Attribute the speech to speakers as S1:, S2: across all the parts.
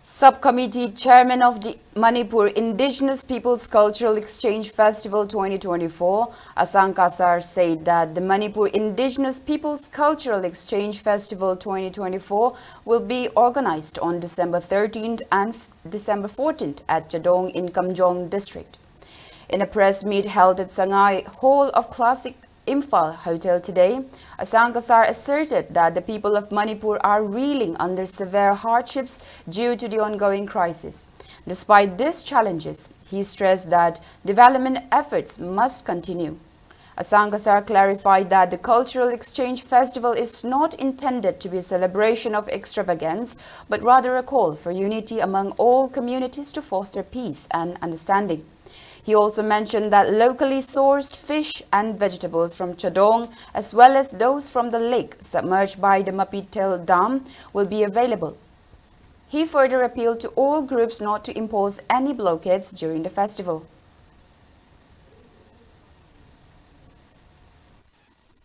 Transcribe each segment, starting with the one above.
S1: Subcommittee Chairman of the Manipur Indigenous Peoples Cultural Exchange Festival 2024, Asang Kasar, said that the Manipur Indigenous Peoples Cultural Exchange Festival 2024 will be organized on December 13th and December 14th at Chadong in Kamjong district. In a press meet held at Sangai Hall of Classic Imphal Hotel today, Asang Kasar asserted that the people of Manipur are reeling under severe hardships due to the ongoing crisis. Despite these challenges, he stressed that development efforts must continue. Asang Kasar clarified that the Cultural Exchange Festival is not intended to be a celebration of extravagance, but rather a call for unity among all communities to foster peace and understanding. He also mentioned that locally sourced fish and vegetables from Chadong, as well as those from the lake submerged by the Mapitel Dam, will be available. He further appealed to all groups not to impose any blockades during the festival.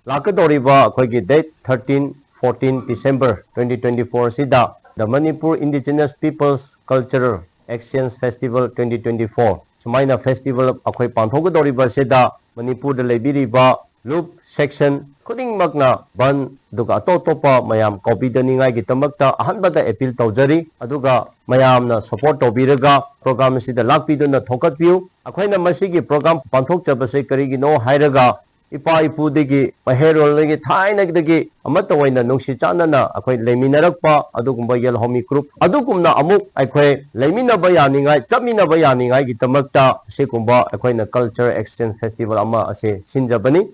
S2: Lakadoriba akoigi date 13-14 December 2024 sida the Manipur Indigenous Peoples Cultural Exchange Festival 2024 Sumaina Festival akoi panthogadoriba sida Manipur da lebiriba loop section khuding magna ban duga totopa mayam kopidani ngai gi tamakta ahanbada appeal tawjari aduga mayamna support tobiraga program sida lakpiduna thokatpiu akoina masigi program panthokchabase karigino hairaga ipa ipudigi paherolgi thainagdagi amatawaina nungsi chanana akoi leminarakpa adugumba yelhomi group adugumna amuk akoi leminaba yaningai chapminaba yaningai gi tamakta sekumba akoina culture exchange festival ama ase sinjabani